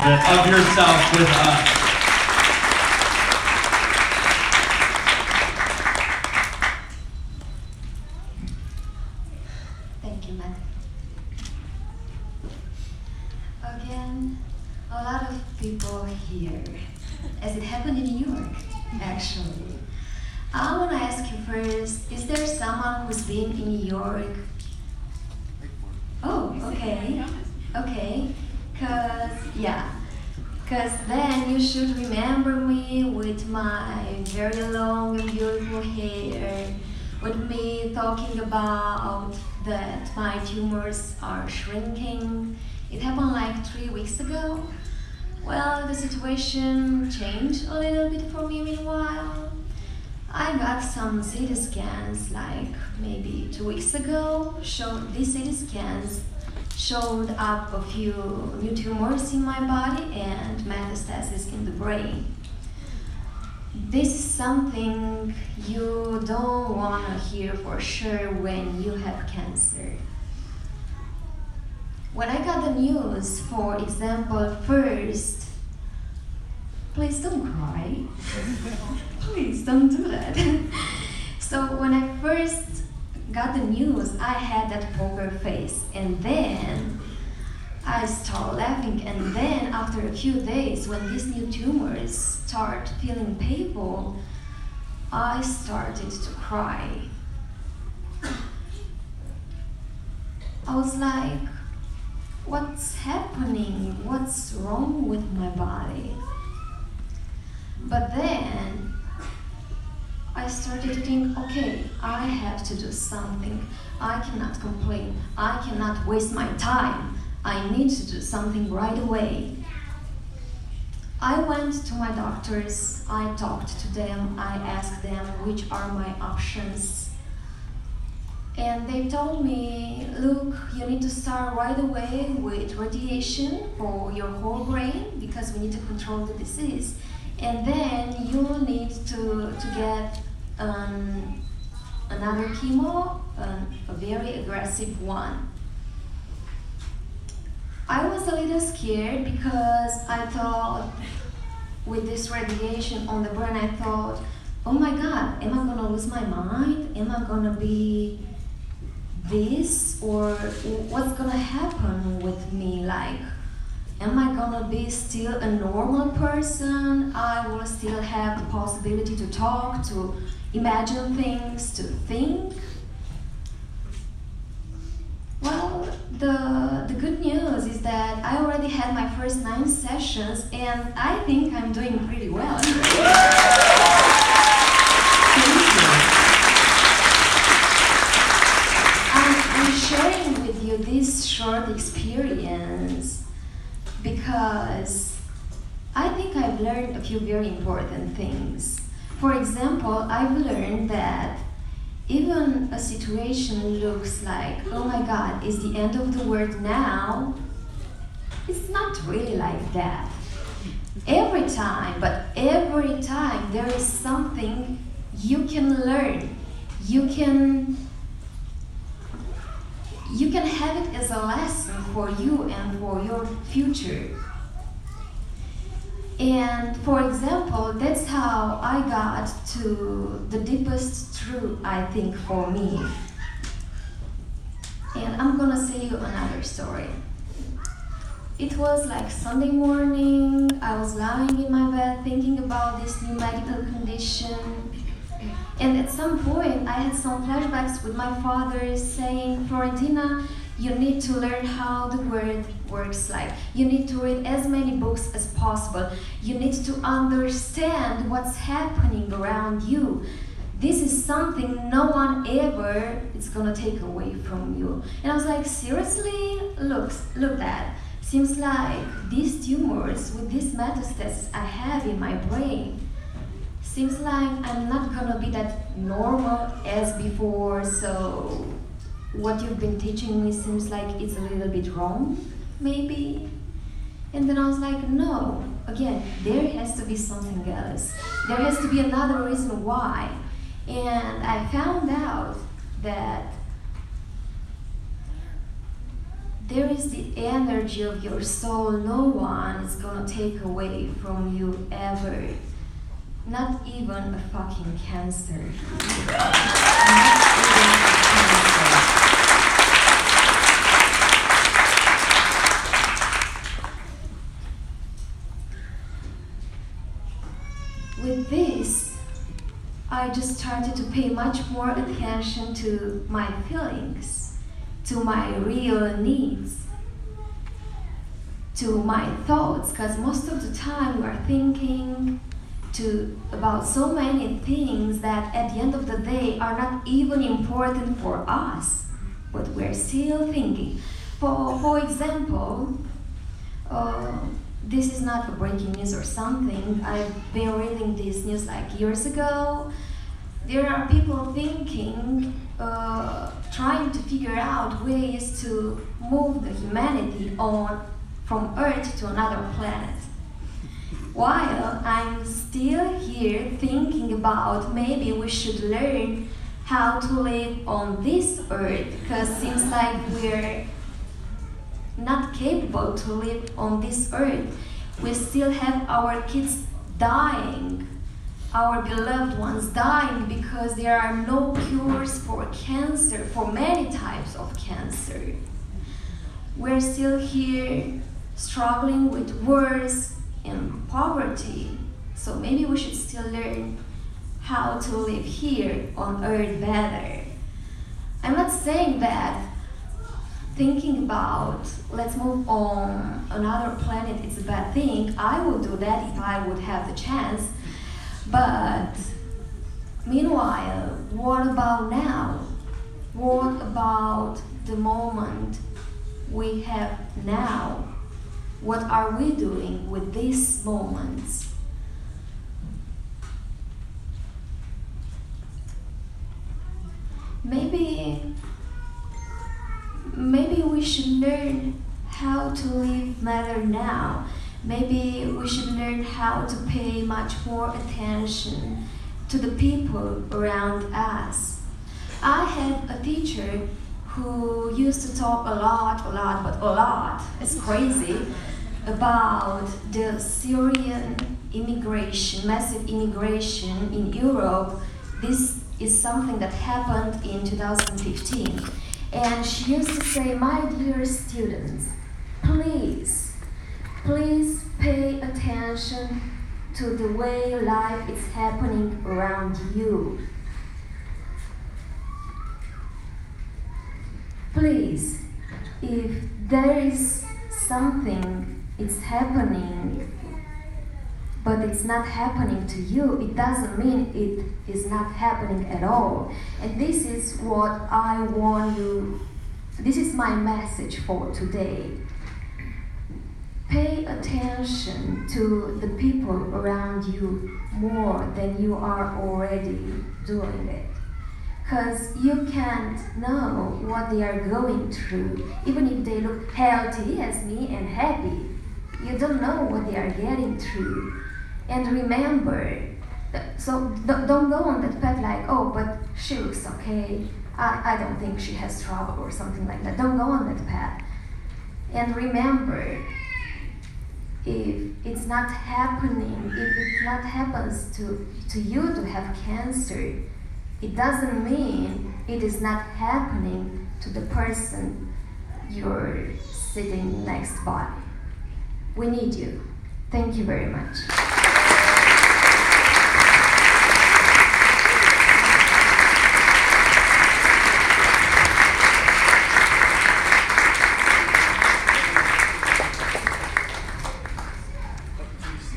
Of yourself with us. Thank you, Matt. Again, a lot of people here, as it happened in New York, actually. I want to ask you first, is there someone who's been in New York? Oh, okay. Okay. Cause then you should remember me with my very long and beautiful hair, with me talking about that my tumors are shrinking. It happened like 3 weeks ago. Well, the situation changed a little bit for me meanwhile. I got some CT scans like maybe 2 weeks ago. These CT scans showed up a few new tumors in my body and metastasis in the brain. This is something you don't want to hear for sure when you have cancer. When I got the news, for example, first, please don't cry. Please don't do that. So when I first got the news, I had that poker face, and then I started laughing, and then after a few days, when these new tumors start feeling painful, I started to cry. I was like, what's happening? What's wrong with my body? But then I started to think, okay, I have to do something. I cannot complain. I cannot waste my time. I need to do something right away. I went to my doctors. I talked to them. I asked them which are my options. And they told me, look, you need to start right away with radiation for your whole brain because we need to control the disease. And then you will need to get another chemo, a very aggressive one. I was a little scared because I thought with this radiation on the brain, I thought, oh my God, am I gonna lose my mind? Am I gonna be this? Or what's gonna happen with me? Like, am I gonna be still a normal person? I will still have the possibility to talk, to imagine things, to think. Well, the good news is that I already had my first 9 sessions and I think I'm doing pretty well. Thank you. I'm sharing with you this short experience because I think I've learned a few very important things. For example, I've learned that even a situation looks like, oh my God, it's the end of the world now. It's not really like that. Every time there is something you can learn. You can have it as a lesson for you and for your future. And for example, that's how I got to the deepest truth, I think, for me. And I'm gonna say you another story. It was like Sunday morning, I was lying in my bed thinking about this new medical condition. And at some point, I had some flashbacks with my father saying, Florentina, you need to learn how the world works like. You need to read as many books as possible. You need to understand what's happening around you. This is something no one ever is gonna take away from you. And I was like, seriously? Look that. Seems like these tumors with this metastasis I have in my brain, seems like I'm not gonna be that normal as before, so what you've been teaching me seems like it's a little bit wrong, maybe? And then I was like, no, again, there has to be something else. There has to be another reason why. And I found out that there is the energy of your soul no one is gonna take away from you ever. Not even a fucking cancer. Not even a cancer. With this, I just started to pay much more attention to my feelings, to my real needs, to my thoughts, because most of the time we are thinking about so many things that at the end of the day are not even important for us, but we're still thinking. For example, this is not a breaking news or something. I've been reading this news like years ago. There are people thinking, trying to figure out ways to move the humanity on from Earth to another planet. While I'm still here thinking about maybe we should learn how to live on this Earth, because it seems like we're not capable to live on this Earth. We still have our kids dying, our beloved ones dying, because there are no cures for cancer, for many types of cancer. We're still here struggling with wars and poverty, so maybe we should still learn how to live here on Earth better. I'm not saying that thinking about let's move on another planet is a bad thing. I would do that if I would have the chance. But meanwhile, what about now? What about the moment we have now? What are we doing with these moments? Maybe we should learn how to live better now. Maybe we should learn how to pay much more attention to the people around us. I had a teacher who used to talk a lot, it's crazy, about the Syrian immigration, massive immigration in Europe. This is something that happened in 2015. And she used to say, my dear students, please pay attention to the way life is happening around you. Please, if there is something it's happening, but it's not happening to you, it doesn't mean it is not happening at all. And this is what I want you, this is my message for today. Pay attention to the people around you more than you are already doing it. Because you can't know what they are going through. Even if they look healthy as me and happy, you don't know what they are getting through. And remember, so don't go on that path like, oh, but she looks okay. I don't think she has trouble or something like that. Don't go on that path. And remember, if it's not happening, if it not happens to you to have cancer, it doesn't mean it is not happening to the person you're sitting next by. We need you. Thank you very much.